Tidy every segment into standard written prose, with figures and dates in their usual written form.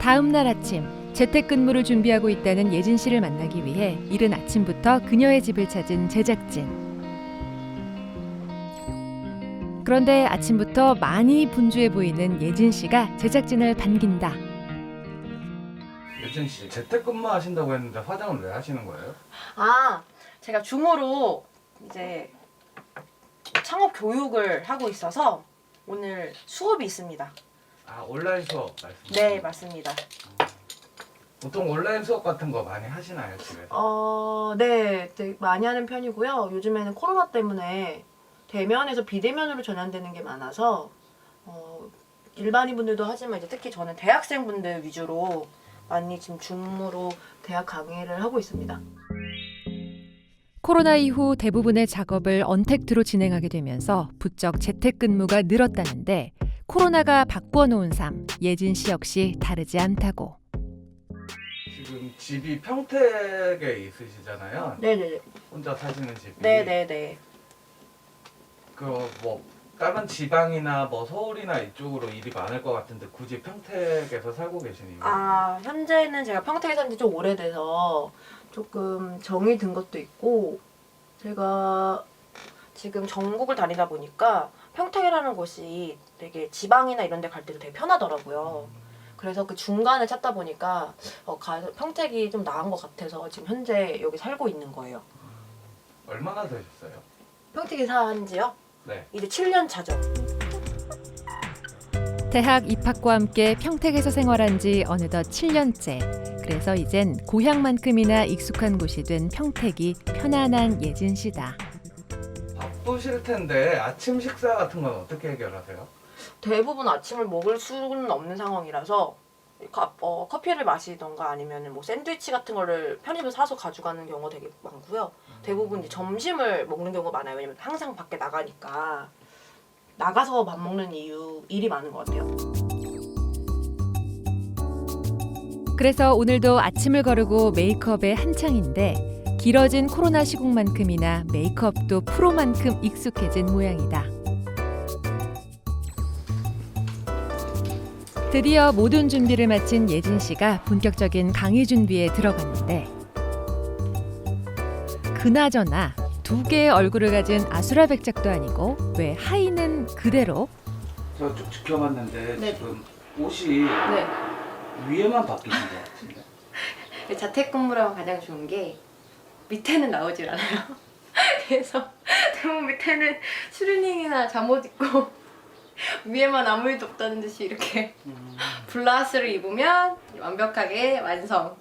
다음 날 아침, 재택근무를 준비하고 있다는 예진 씨를 만나기 위해 이른 아침부터 그녀의 집을 찾은 제작진. 그런데 아침부터 많이 분주해 보이는 예진 씨가 제작진을 반긴다. 예진 씨, 재택근무 하신다고 했는데 화장을 왜 하시는 거예요? 아, 제가 줌으로 이제 창업 교육을 하고 있어서 오늘 수업이 있습니다. 아, 온라인 수업 말씀이세요? 네, 맞습니다. 보통 온라인 수업 같은 거 많이 하시나요, 집에서? 네, 되게 많이 하는 편이고요. 요즘에는 코로나 때문에 대면에서 비대면으로 전환되는 게 많아서 일반인 분들도 하지만 이제 특히 저는 대학생분들 위주로 많이 지금 줌으로 대학 강의를 하고 있습니다. 코로나 이후 대부분의 작업을 언택트로 진행하게 되면서 부쩍 재택근무가 늘었다는데 코로나가 바꾸어 놓은 삶, 예진 씨 역시 다르지 않다고. 지금 집이 평택에 있으시잖아요. 네네네. 혼자 사시는 집이. 네네네. 뭐 다른 지방이나 뭐 서울이나 이쪽으로 일이 많을 것 같은데 굳이 평택에서 살고 계신 이유가 아, 현재는 제가 평택에 산 지 좀 오래돼서 조금 정이 든 것도 있고, 제가 지금 전국을 다니다 보니까 평택이라는 곳이 되게 지방이나 이런 데 갈 때도 되게 편하더라고요. 그래서 그 중간을 찾다 보니까 평택이 좀 나은 것 같아서 지금 현재 여기 살고 있는 거예요. 얼마나 되셨어요? 평택에 산 지요? 네. 이제 7년 차죠. 대학 입학과 함께 평택에서 생활한 지 어느덧 7년째. 그래서 이젠 고향만큼이나 익숙한 곳이 된 평택이 편안한 예진 씨다. 바쁘실 텐데 아침 식사 같은 건 어떻게 해결하세요? 대부분 아침을 먹을 수는 없는 상황이라서 커피를 마시던가 아니면 뭐 샌드위치 같은 거를 편의점 사서 가져가는 경우가 되게 많고요. 대부분 이제 점심을 먹는 경우가 많아요. 왜냐면 항상 밖에 나가니까 나가서 밥 먹는 일이 많은 것 같아요. 그래서 오늘도 아침을 거르고 메이크업에 한창인데 길어진 코로나 시국만큼이나 메이크업도 프로만큼 익숙해진 모양이다. 드디어 모든 준비를 마친 예진 씨가 본격적인 강의 준비에 들어갔는데 그나저나 2개의 얼굴을 가진 아수라백작도 아니고 왜 하의는 그대로? 저 쭉 지켜봤는데 네. 지금 옷이 네. 위에만 바뀌신 것 같은데. 재택근무라면 가장 좋은 게 밑에는 나오질 않아요. 그래서 대부분 밑에는 추리닝이나 잠옷 입고 위에만 아무 일도 없다는 듯이 이렇게 블라우스를 입으면 완벽하게 완성.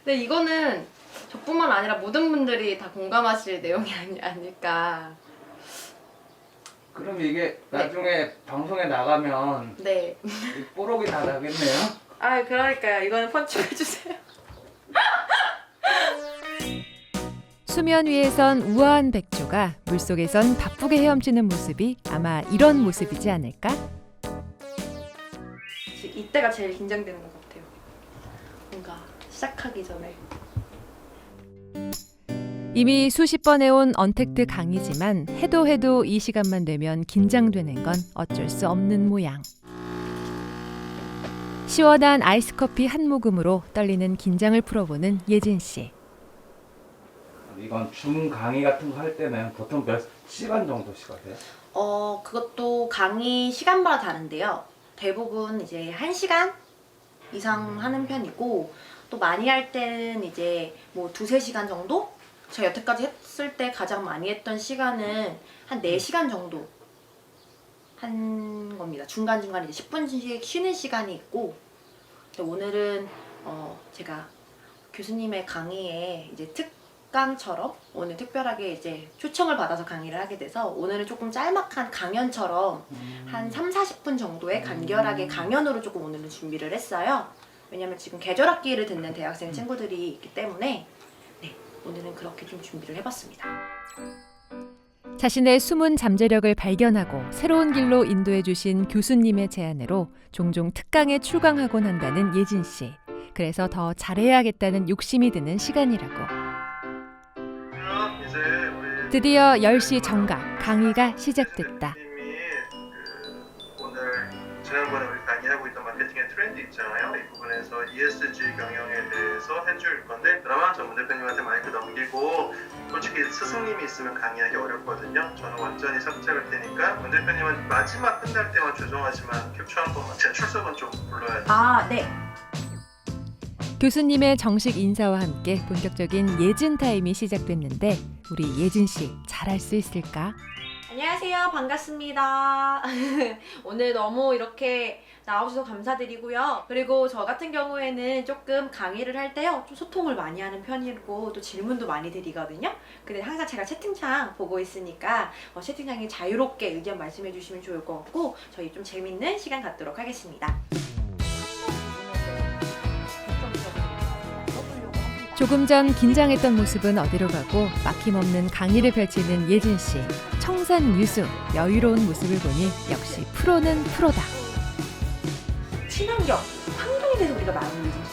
근데 이거는 저뿐만 아니라 모든 분들이 다 공감하실 내용이 아닐까. 그럼 이게 나중에 방송에 나가면 네. 뽀록이 다 나겠네요? 아, 그러니까요. 이거는 펀치해주세요. 수면 위에선 우아한 백조가 물속에선 바쁘게 헤엄치는 모습이 아마 이런 모습이지 않을까? 이때가 제일 긴장되는 것 같아요. 뭔가 시작하기 전에. 이미 수십 번 해온 언택트 강의지만 해도 이 시간만 되면 긴장되는 건 어쩔 수 없는 모양. 시원한 아이스커피 한 모금으로 떨리는 긴장을 풀어보는 예진 씨. 이건 줌 강의 같은 거 할 때는 보통 몇 시간 정도씩 하세요? 그것도 강의 시간마다 다른데요. 대부분 이제 1시간 이상 하는 편이고, 또 많이 할 때는 이제 뭐 2-3시간 정도? 제가 여태까지 했을 때 가장 많이 했던 시간은 한 4시간 정도 한 겁니다. 중간중간에 이제 10분씩 쉬는 시간이 있고, 근데 오늘은 제가 교수님의 강의에 이제 특강처럼 오늘 특별하게 이제 초청을 받아서 강의를 하게 돼서 오늘은 조금 짤막한 강연처럼 한 3-40분 정도의 간결하게 강연으로 조금 오늘은 준비를 했어요. 왜냐면 지금 계절학기를 듣는 대학생 친구들이 있기 때문에 오늘은 그렇게 좀 준비를 해봤습니다. 자신의 숨은 잠재력을 발견하고 새로운 길로 인도해 주신 교수님의 제안으로 종종 특강에 출강하곤 한다는 예진 씨. 그래서 더 잘해야겠다는 욕심이 드는 시간이라고. 드디어 10시 정각 강의가 시작됐다. 오늘 지난번에 우리 강의 하고 있던 마케팅의 트렌드 있잖아요. 이 부분에서 ESG 경영에 대해서 해줄 건데 그나마 전 대표님한테 마이크 넘기고 솔직히 스승님이 있으면 강의하기 어렵거든요. 저는 완전히 삭제할 테니까 문 대표님은 마지막 끝날 때만 죄송하지만 캡처 한 번만 제 출석은 좀 불러야 돼요. 네. 교수님의 정식 인사와 함께 본격적인 예진 타임이 시작됐는데 우리 예진 씨 잘할 수 있을까? 안녕하세요. 반갑습니다. 오늘 너무 이렇게 나와주셔서 감사드리고요. 그리고 저 같은 경우에는 조금 강의를 할 때요. 좀 소통을 많이 하는 편이고 또 질문도 많이 드리거든요. 근데 항상 제가 채팅창 보고 있으니까 채팅창에 자유롭게 의견 말씀해 주시면 좋을 것 같고 저희 좀 재밌는 시간 갖도록 하겠습니다. 조금 전 긴장했던 모습은 어디로 가고 막힘없는 강의를 펼치는 예진 씨. 청산유수, 여유로운 모습을 보니 역시 프로는 프로다. 친환경, 환경에 대해서 우리가 많이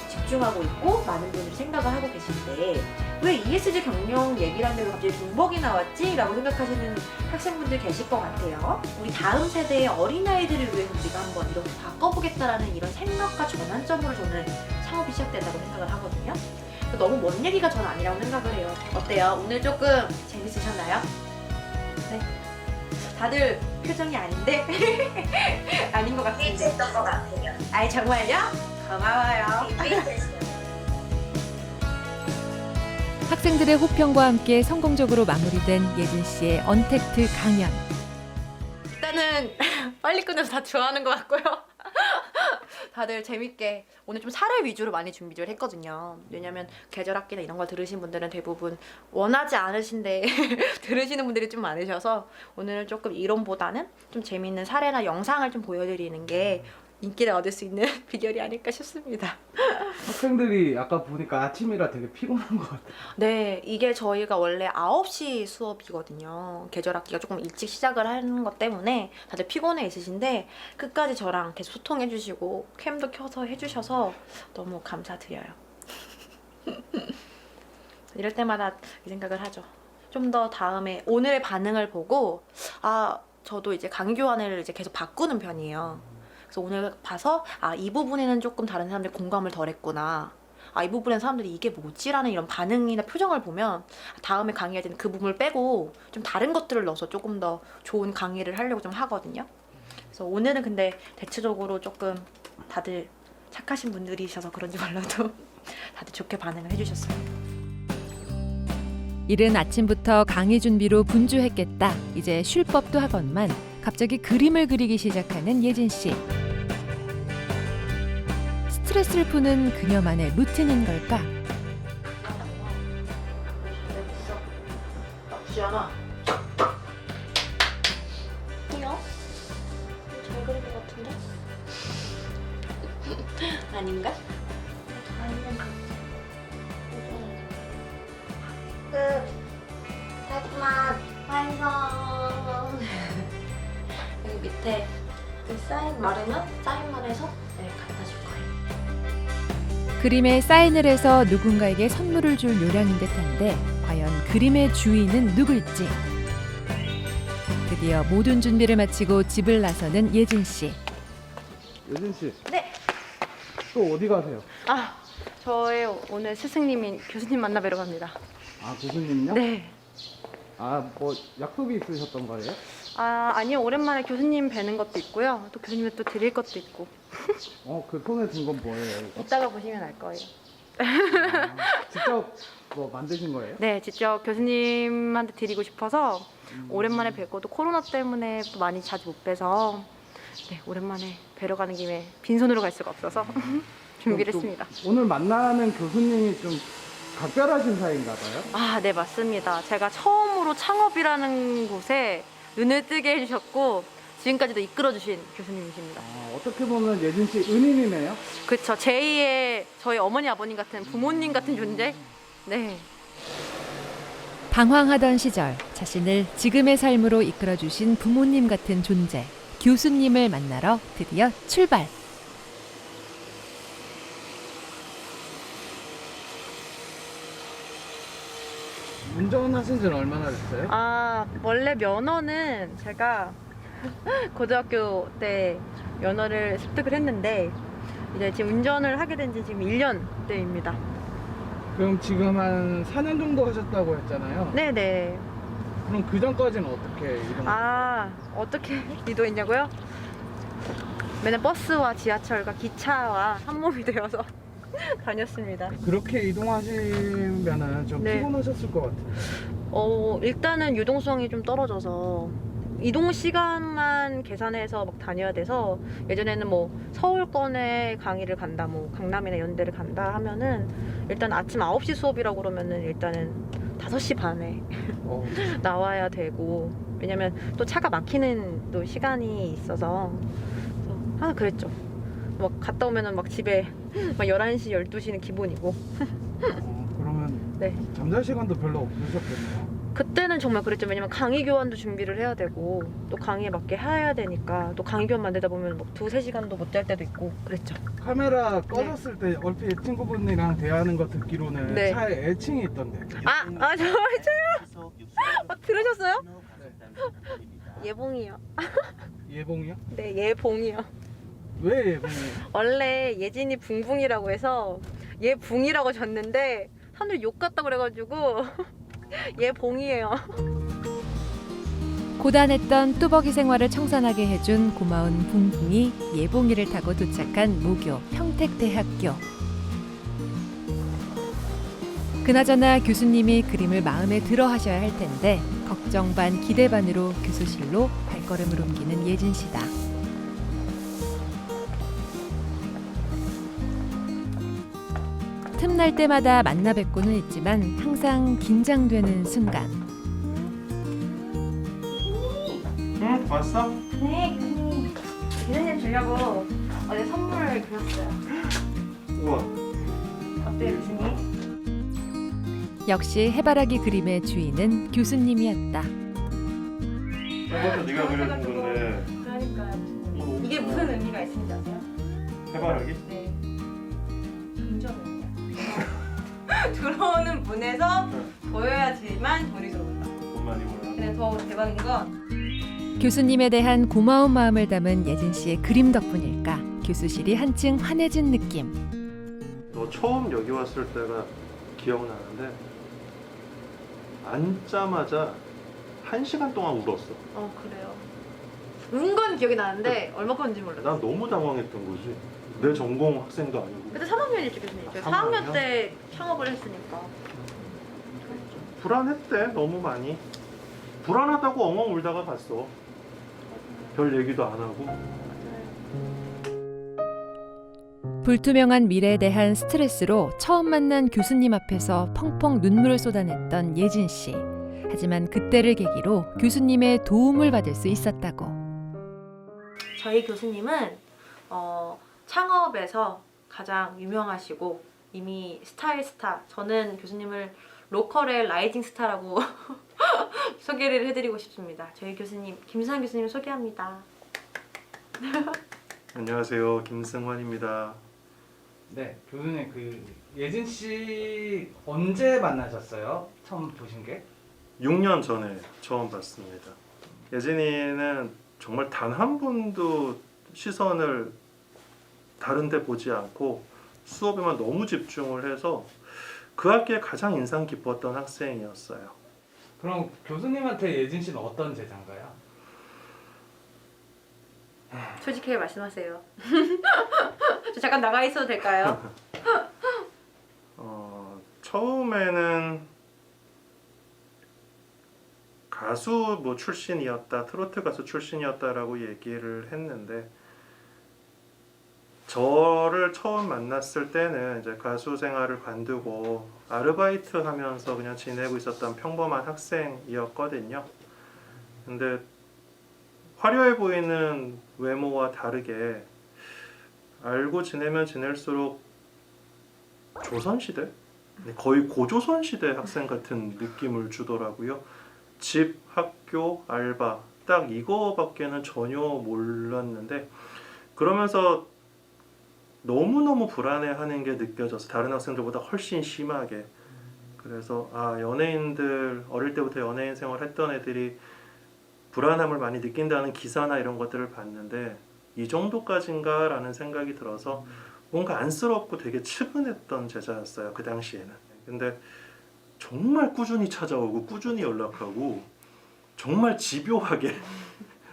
집중하고 있고 많은 분들이 생각을 하고 계신데 왜 ESG 경영 얘기를 하는데 왜 갑자기 돈벅이 나왔지? 라고 생각하시는 학생분들 계실 것 같아요. 우리 다음 세대의 어린아이들을 위해서 우리가 한번 이렇게 바꿔보겠다라는 이런 생각과 전환점으로 저는 창업이 시작된다고 생각을 하거든요. 너무 먼 얘기가 전 아니라고 생각을 해요. 어때요? 오늘 조금 재밌으셨나요? 네. 다들 표정이 아닌데? 아닌 것 같은데. 재밌었던 것 같아요. 아이 정말요? 고마워요. 학생들의 호평과 함께 성공적으로 마무리된 예진 씨의 언택트 강연. 일단은 빨리 끝내서 다 좋아하는 것 같고요. 다들 재밌게 오늘 좀 사례 위주로 많이 준비를 했거든요. 왜냐면 계절학기나 이런 걸 들으신 분들은 대부분 원하지 않으신데 들으시는 분들이 좀 많으셔서 오늘은 조금 이론보다는 좀 재밌는 사례나 영상을 좀 보여드리는 게 인기를 얻을 수 있는 비결이 아닐까 싶습니다. 학생들이 아까 보니까 아침이라 되게 피곤한 것 같아요. 네, 이게 저희가 원래 9시 수업이거든요. 계절학기가 조금 일찍 시작을 하는 것 때문에 다들 피곤해 있으신데 끝까지 저랑 계속 소통해 주시고 캠도 켜서 해주셔서 너무 감사드려요. 이럴 때마다 이 생각을 하죠. 좀 더 다음에 오늘의 반응을 보고 저도 이제 강의 교환을 이제 계속 바꾸는 편이에요. 그래서 오늘 봐서 이 부분에는 조금 다른 사람들이 공감을 덜 했구나. 이 부분에 사람들이 이게 뭐지라는 이런 반응이나 표정을 보면 다음에 강의할 때는 그 부분을 빼고 좀 다른 것들을 넣어서 조금 더 좋은 강의를 하려고 좀 하거든요. 그래서 오늘은 근데 대체적으로 조금 다들 착하신 분들이셔서 그런지 몰라도 다들 좋게 반응을 해주셨어요. 이른 아침부터 강의 준비로 분주했겠다. 이제 쉴 법도 하건만 갑자기 그림을 그리기 시작하는 예진 씨. 스트레스를 푸는 그녀만의 루틴인 걸까? 지연아. 뭐야? 잘 그린 것 같은데? 아닌가? 하지만 완성. 여기 밑에 그 사인 마르면 사인만 해서 갖다 줄 거예요. 그림에 사인을 해서 누군가에게 선물을 줄 요량인 듯한데 과연 그림의 주인은 누굴지. 드디어 모든 준비를 마치고 집을 나서는 예진 씨. 예진 씨. 네. 또 어디 가세요? 저의 오늘 스승님인 교수님 만나 뵈러 갑니다. 교수님요? 네. 뭐 약속이 있으셨던 거예요? 아니요. 오랜만에 교수님 뵈는 것도 있고요. 또 교수님을 또 드릴 것도 있고. 그 손에 든 건 뭐예요? 이거? 이따가 보시면 알 거예요. 직접 뭐 만드신 거예요? 네, 직접 교수님한테 드리고 싶어서 오랜만에 뵙고 또 코로나 때문에 또 많이 자주 못 뵈서 오랜만에 뵈러 가는 김에 빈손으로 갈 수가 없어서 준비를 좀 했습니다. 오늘 만나는 교수님이 좀 각별하신 사이인가 봐요? 네, 맞습니다. 제가 처음으로 창업이라는 곳에 눈을 뜨게 해주셨고 지금까지도 이끌어주신 교수님이십니다. 어떻게 보면 예진 씨 은인이네요? 그렇죠. 제2의 저희 어머니 아버님 같은 부모님 같은 존재. 네. 방황하던 시절 자신을 지금의 삶으로 이끌어주신 부모님 같은 존재. 교수님을 만나러 드디어 출발. 운전하신 지는 얼마나 됐어요? 원래 면허는 제가 고등학교 때 면허를 습득을 했는데 이제 지금 운전을 하게 된 지 지금 1년째입니다. 그럼 지금 한 4년 정도 하셨다고 했잖아요. 네네. 그럼 그 전까지는 어떻게 이동? 아, 어떻게 이동했냐고요? 맨날 버스와 지하철과 기차와 한 몸이 되어서 다녔습니다. 그렇게 이동하시면은 좀 네. 피곤하셨을 것 같아요. 일단은 유동성이 좀 떨어져서 이동 시간만 계산해서 막 다녀야 돼서 예전에는 뭐 서울권에 강의를 간다, 뭐 강남이나 연대를 간다 하면은 일단 아침 9시 수업이라고 그러면은 일단은 5시 반에 어, 나와야 되고 왜냐면 또 차가 막히는 또 시간이 있어서 그래서 그랬죠. 막 갔다 오면은 막 집에 막 11시, 12시는 기본이고 그러면 네. 잠잘 시간도 별로 없으셨겠네요. 그때는 정말 그랬죠. 왜냐면 강의 교환도 준비를 해야 되고 또 강의에 맞게 해야 되니까 또 강의 교환 만들다 보면 막 2-3시간도 못 잘 때도 있고 그랬죠. 카메라 꺼졌을 때 얼핏 친구분이랑 대화하는 거 듣기로는 네. 차에 애칭이 있던데. 정말요? 들으셨어요? 예봉이요. 예봉이요? 네, 예봉이요. 왜 예봉이요? 원래 예진이 붕붕이라고 해서 예붕이라고 졌는데 사람들이 욕 같다고 그래가지고 예봉이에요. 고단했던 뚜벅이 생활을 청산하게 해준 고마운 붕붕이 예봉이를 타고 도착한 모교 평택대학교. 그나저나 교수님이 그림을 마음에 들어 하셔야 할 텐데 걱정 반 기대 반으로 교수실로 발걸음을 옮기는 예진 씨다. 틈날 때마다 만나 뵙고는 있지만 항상 긴장되는 순간. 응? 왔어? 네, 교수님. 교수님 주려고 어제 선물을 드렸어요. 우와. 어때요, 교수님? 역시 해바라기 그림의 주인은 교수님이었다. 저것도 네가 그려준 건데 그러니까요. 이게 무슨 의미가 있는지 아세요? 해바라기? 네. 긍정이에요. 들어오는 문에서 보여야지만 돈이 들어온다. 돈 많이 벌어. 근데 더 대박인 건 교수님에 대한 고마운 마음을 담은 예진 씨의 그림 덕분일까 교수실이 한층 환해진 느낌. 너 처음 여기 왔을 때가 기억나는데 앉자마자 1시간 동안 울었어. 그래요. 운 건 기억이 나는데 얼마큼인지 몰라요. 난 너무 당황했던 거지. 내 전공 학생도 아니고. 그때 3학년이죠, 교수님. 아, 4학년 3학년? 때 창업을 했으니까. 불안했대, 너무 많이. 불안하다고 엉엉 울다가 갔어. 별 얘기도 안 하고. 불투명한 미래에 대한 스트레스로 처음 만난 교수님 앞에서 펑펑 눈물을 쏟아냈던 예진 씨. 하지만 그때를 계기로 교수님의 도움을 받을 수 있었다고. 저희 교수님은 창업에서 가장 유명하시고 이미 스타일 스타. 저는 교수님을 로컬의 라이징 스타라고 소개를 해드리고 싶습니다. 저희 교수님 김승환 교수님 소개합니다. 안녕하세요, 김승환입니다. 네, 교수님 그 예진 씨 언제 만나셨어요? 처음 보신 게? 6년 전에 처음 봤습니다. 예진이는 정말 단 한 번도 시선을 다른 데 보지 않고 수업에만 너무 집중을 해서 그 학기에 가장 인상 깊었던 학생이었어요. 그럼 교수님한테 예진 씨는 어떤 제자인가요? 솔직하게 말씀하세요. 저 잠깐 나가 있어도 될까요? 처음에는 가수 뭐 출신이었다, 트로트 가수 출신이었다라고 얘기를 했는데 저를 처음 만났을 때는 이제 가수 생활을 관두고 아르바이트 하면서 그냥 지내고 있었던 평범한 학생이었거든요. 근데 화려해 보이는 외모와 다르게 알고 지내면 지낼수록 조선시대? 거의 고조선시대 학생 같은 느낌을 주더라고요. 집, 학교, 알바 딱 이거밖에는 전혀 몰랐는데 그러면서 너무너무 불안해하는 게 느껴져서 다른 학생들보다 훨씬 심하게. 그래서 연예인들 어릴 때부터 연예인 생활 했던 애들이 불안함을 많이 느낀다는 기사나 이런 것들을 봤는데 이 정도까지인가 라는 생각이 들어서 뭔가 안쓰럽고 되게 측은했던 제자였어요, 그 당시에는. 근데 정말 꾸준히 찾아오고 꾸준히 연락하고 정말 집요하게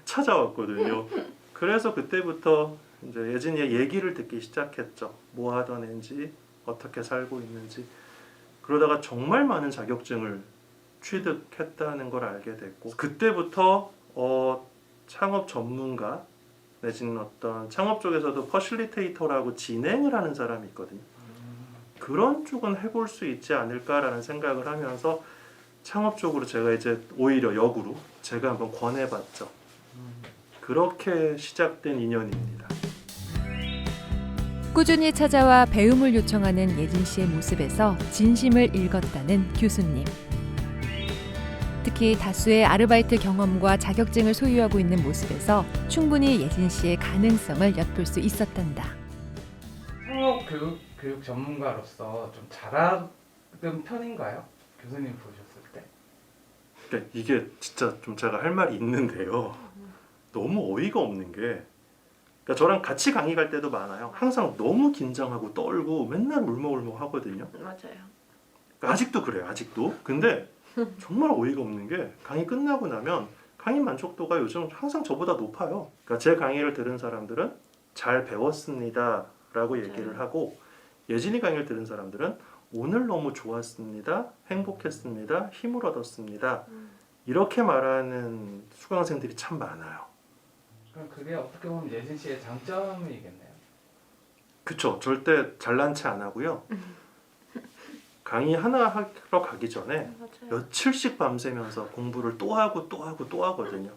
찾아왔거든요. 그래서 그때부터 이제 예진이의 얘기를 듣기 시작했죠. 뭐 하던 애인지, 어떻게 살고 있는지. 그러다가 정말 많은 자격증을 취득했다는 걸 알게 됐고, 그때부터 창업 전문가 내지는 어떤 창업 쪽에서도 퍼실리테이터라고 진행을 하는 사람이 있거든요. 그런 쪽은 해볼 수 있지 않을까라는 생각을 하면서 창업 쪽으로 제가 이제 오히려 역으로 제가 한번 권해봤죠. 그렇게 시작된 인연입니다. 꾸준히 찾아와 배움을 요청하는 예진 씨의 모습에서 진심을 읽었다는 교수님. 특히 다수의 아르바이트 경험과 자격증을 소유하고 있는 모습에서 충분히 예진 씨의 가능성을 엿볼 수 있었단다. 창업 교육 전문가로서 좀 잘하는 편인가요? 교수님 보셨을 때? 그러니까 이게 진짜 좀 제가 할 말이 있는데요. 너무 어이가 없는 게, 그러니까 저랑 같이 강의 갈 때도 많아요. 항상 너무 긴장하고 떨고 맨날 울먹울먹 하거든요. 맞아요. 그러니까 아직도 그래요, 아직도. 근데 정말 어이가 없는 게 강의 끝나고 나면 강의 만족도가 요즘 항상 저보다 높아요. 그러니까 제 강의를 들은 사람들은 잘 배웠습니다 라고 얘기를 하고, 예진이 강의를 들은 사람들은 오늘 너무 좋았습니다, 행복했습니다, 힘을 얻었습니다, 이렇게 말하는 수강생들이 참 많아요. 그럼 그게 어떻게 보면 예진 씨의 장점이겠네요. 그쵸. 절대 잘난 체 안 하고요. 강의 하나 하러 가기 전에 맞아요. 며칠씩 밤새면서 공부를 또 하고 또 하고 또 하거든요.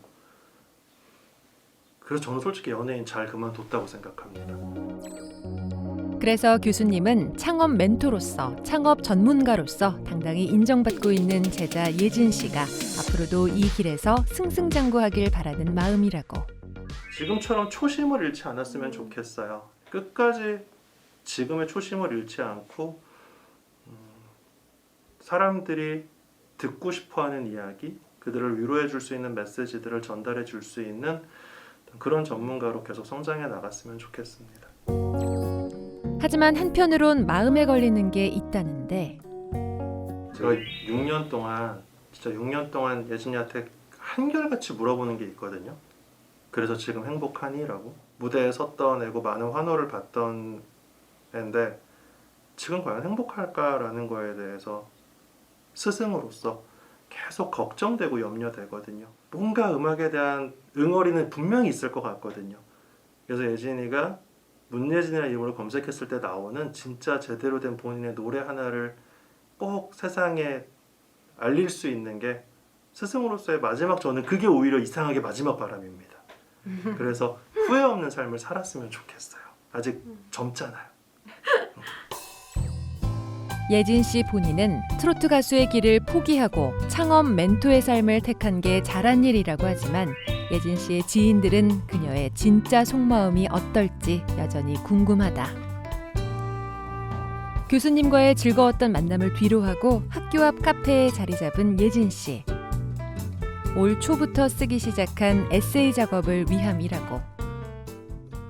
그래서 저는 솔직히 연예인 잘 그만뒀다고 생각합니다. 그래서 교수님은 창업 멘토로서, 창업 전문가로서 당당히 인정받고 있는 제자 예진 씨가 앞으로도 이 길에서 승승장구하길 바라는 마음이라고. 지금처럼 초심을 잃지 않았으면 좋겠어요. 끝까지 지금의 초심을 잃지 않고 사람들이 듣고 싶어하는 이야기, 그들을 위로해 줄 수 있는 메시지들을 전달해 줄 수 있는 그런 전문가로 계속 성장해 나갔으면 좋겠습니다. 하지만 한편으론 마음에 걸리는 게 있다는데. 제가 6년 동안, 진짜 6년 동안 예진이한테 한결같이 물어보는 게 있거든요. 그래서 지금 행복하니? 라고. 무대에 섰던 애고 많은 환호를 받던 애인데 지금 과연 행복할까라는 거에 대해서 스승으로서 계속 걱정되고 염려되거든요. 뭔가 음악에 대한 응어리는 분명히 있을 것 같거든요. 그래서 예진이가 문예진이라는 이름으로 검색했을 때 나오는 진짜 제대로 된 본인의 노래 하나를 꼭 세상에 알릴 수 있는 게 스승으로서의 마지막, 저는 그게 오히려 이상하게 마지막 바람입니다. 그래서 후회 없는 삶을 살았으면 좋겠어요. 아직 젊잖아요. 예진 씨 본인은 트로트 가수의 길을 포기하고 창업 멘토의 삶을 택한 게 잘한 일이라고 하지만 예진 씨의 지인들은 그녀의 진짜 속마음이 어떨지 여전히 궁금하다. 교수님과의 즐거웠던 만남을 뒤로하고 학교 앞 카페에 자리 잡은 예진 씨. 올 초부터 쓰기 시작한 에세이 작업을 위함이라고.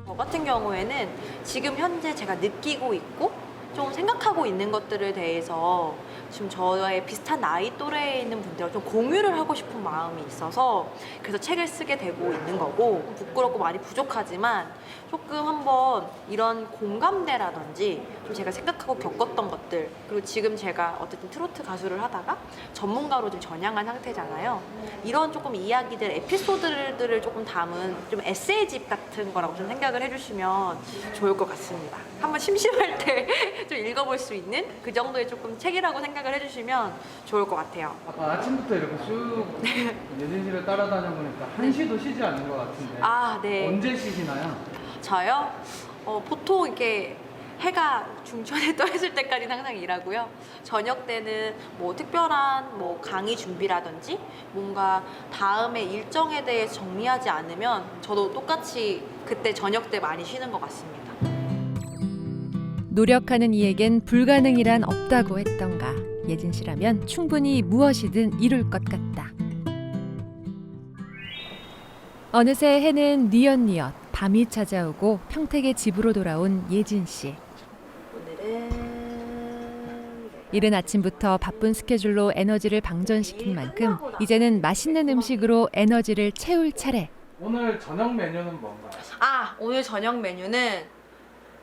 저 같은 경우에는 지금 현재 제가 느끼고 있고 좀 생각하고 있는 것들에 대해서 지금 저의 비슷한 나이 또래에 있는 분들과 좀 공유를 하고 싶은 마음이 있어서 그래서 책을 쓰게 되고 있는 거고, 부끄럽고 많이 부족하지만 조금 한번 이런 공감대라든지 좀 제가 생각하고 겪었던 것들, 그리고 지금 제가 어쨌든 트로트 가수를 하다가 전문가로 좀 전향한 상태잖아요. 이런 조금 이야기들, 에피소드들을 조금 담은 좀 에세이집 같은 거라고 좀 생각을 해주시면 좋을 것 같습니다. 한번 심심할 때 좀 읽어볼 수 있는 그 정도의 조금 책이라고 생각을 해주시면 좋을 것 같아요. 아침부터 이렇게 쭉 예진 씨를 따라다녀 보니까 한시도 쉬지 않는 것 같은데. 아, 네. 언제 쉬시나요? 저요? 보통 이렇게 해가 중천에 떠 있을 때까지는 항상 일하고요. 저녁 때는 뭐 특별한 뭐 강의 준비라든지 뭔가 다음에 일정에 대해 정리하지 않으면 저도 똑같이 그때 저녁 때 많이 쉬는 것 같습니다. 노력하는 이에겐 불가능이란 없다고 했던가. 예진 씨라면 충분히 무엇이든 이룰 것 같다. 어느새 해는 뉘엿뉘엿 밤이 찾아오고 평택의 집으로 돌아온 예진 씨. 오늘은 이른 아침부터 바쁜 스케줄로 에너지를 방전시킨 만큼 이제는 맛있는 음식으로 에너지를 채울 차례. 오늘 저녁 메뉴는 뭔가요? 오늘 저녁 메뉴는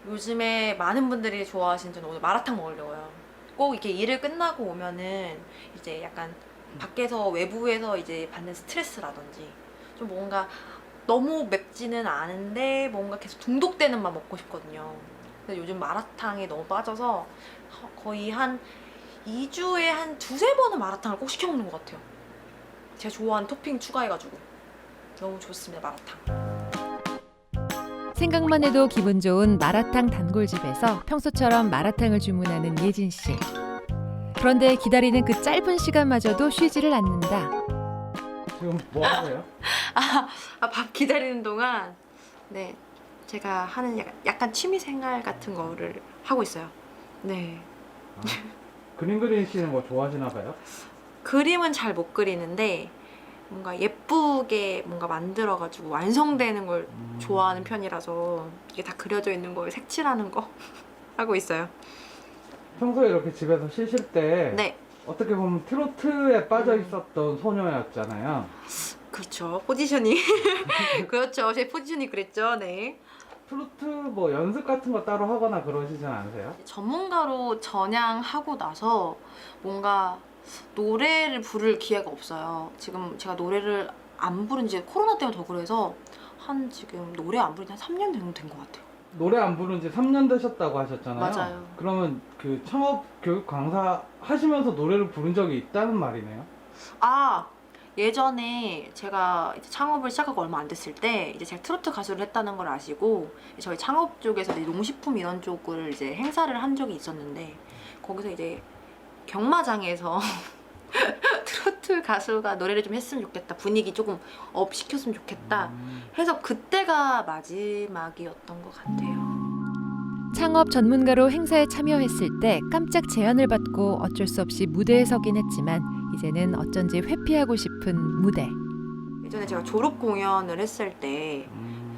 요즘에 많은 분들이 좋아하시는 저는 오늘 마라탕 먹으려고요. 꼭 이렇게 일을 끝나고 오면은 이제 약간 밖에서 외부에서 이제 받는 스트레스라든지 좀 뭔가 너무 맵지는 않은데 뭔가 계속 중독되는 맛 먹고 싶거든요. 그래서 요즘 마라탕에 너무 빠져서 거의 한 2주에 한 2-3번은 마라탕을 꼭 시켜 먹는 것 같아요. 제가 좋아하는 토핑 추가해가지고 너무 좋습니다, 마라탕. 생각만 해도 기분 좋은 마라탕 단골집에서 평소처럼 마라탕을 주문하는 예진 씨. 그런데 기다리는 그 짧은 시간마저도 쉬지를 않는다. 지금 뭐 하세요? 밥 기다리는 동안 네 제가 하는 약간 취미 생활 같은 거를 하고 있어요. 네. 그림 그리시는 거 좋아하시나 봐요? 그림은 잘 못 그리는데 뭔가 예쁘게 뭔가 만들어가지고 완성되는 걸 좋아하는 편이라서 이게 다 그려져 있는 걸 색칠하는 거 하고 있어요. 평소에 이렇게 집에서 쉬실 때 네, 어떻게 보면 트로트에 빠져 있었던 소녀였잖아요. 그렇죠. 포지션이 그렇죠. 제 포지션이 그랬죠. 네. 트로트 뭐 연습 같은 거 따로 하거나 그러시진 않으세요? 전문가로 전향하고 나서 뭔가 노래를 부를 기회가 없어요. 지금 제가 노래를 안 부른 지 코로나 때문에 더 그래서 한 지금 노래 안 부른 지 한 3년 정도 된 것 같아요. 노래 안 부른 지 3년 되셨다고 하셨잖아요. 맞아요. 그러면 그 창업 교육 강사 하시면서 노래를 부른 적이 있다는 말이네요. 예전에 제가 이제 창업을 시작하고 얼마 안 됐을 때 이제 제가 트로트 가수를 했다는 걸 아시고 저희 창업 쪽에서 이제 농식품 이런 쪽을 이제 행사를 한 적이 있었는데 거기서 이제 경마장에서 트로트 가수가 노래를 좀 했으면 좋겠다, 분위기 조금 업 시켰으면 좋겠다 해서 그때가 마지막이었던 것 같아요. 창업 전문가로 행사에 참여했을 때 깜짝 제안을 받고 어쩔 수 없이 무대에 서긴 했지만 이제는 어쩐지 회피하고 싶은 무대. 예전에 제가 졸업 공연을 했을 때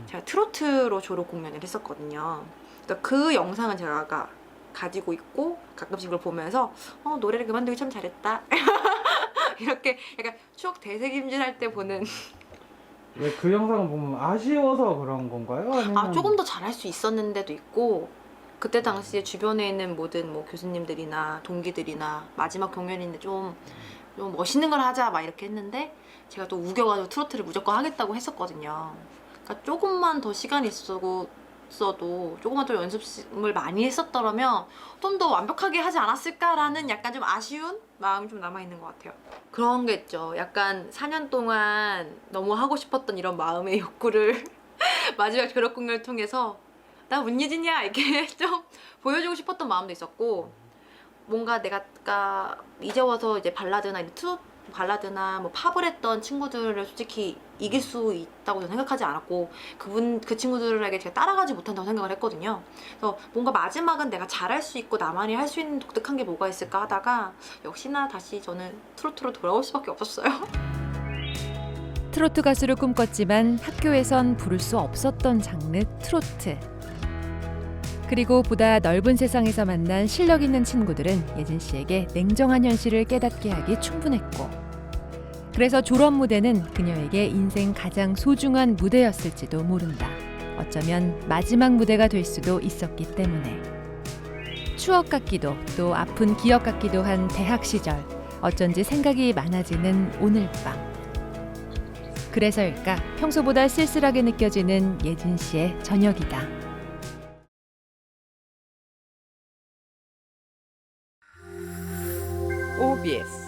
제가 트로트로 졸업 공연을 했었거든요. 그러니까 그 영상은 제가 가지고 있고 가끔씩 그걸 보면서 노래를 그만두기 참 잘했다 이렇게 약간 추억 되새김질할 때 보는 왜 그 영상을 보면 아쉬워서 그런 건가요? 아니면 조금 더 잘할 수 있었는데도 있고 그때 당시에 주변에 있는 모든 뭐 교수님들이나 동기들이나 마지막 공연인데 좀 멋있는 걸 하자 막 이렇게 했는데 제가 또 우겨가지고 트로트를 무조건 하겠다고 했었거든요. 그러니까 조금만 더 시간이 있어도 조금만 더 연습을 많이 했었더라면 좀 더 완벽하게 하지 않았을까라는 약간 좀 아쉬운 마음이 좀 남아있는 것 같아요. 그런 게 있죠. 약간 4년 동안 너무 하고 싶었던 이런 마음의 욕구를 마지막 졸업 공연을 통해서 나 문예진이야 이렇게 좀 보여주고 싶었던 마음도 있었고 뭔가 내가 이제 와서 이제 발라드나 뭐 팝을 했던 친구들을 솔직히 이길 수 있다고 저는 생각하지 않았고 그 친구들에게 제가 따라가지 못한다고 생각을 했거든요. 그래서 뭔가 마지막은 내가 잘할 수 있고 나만이 할 수 있는 독특한 게 뭐가 있을까 하다가 역시나 다시 저는 트로트로 돌아올 수밖에 없었어요. 트로트 가수를 꿈꿨지만 학교에선 부를 수 없었던 장르 트로트. 그리고 보다 넓은 세상에서 만난 실력 있는 친구들은 예진 씨에게 냉정한 현실을 깨닫게 하기 충분했고 그래서 졸업 무대는 그녀에게 인생 가장 소중한 무대였을지도 모른다. 어쩌면 마지막 무대가 될 수도 있었기 때문에. 추억 같기도 또 아픈 기억 같기도 한 대학 시절. 어쩐지 생각이 많아지는 오늘 밤. 그래서일까 평소보다 쓸쓸하게 느껴지는 예진 씨의 저녁이다. OBS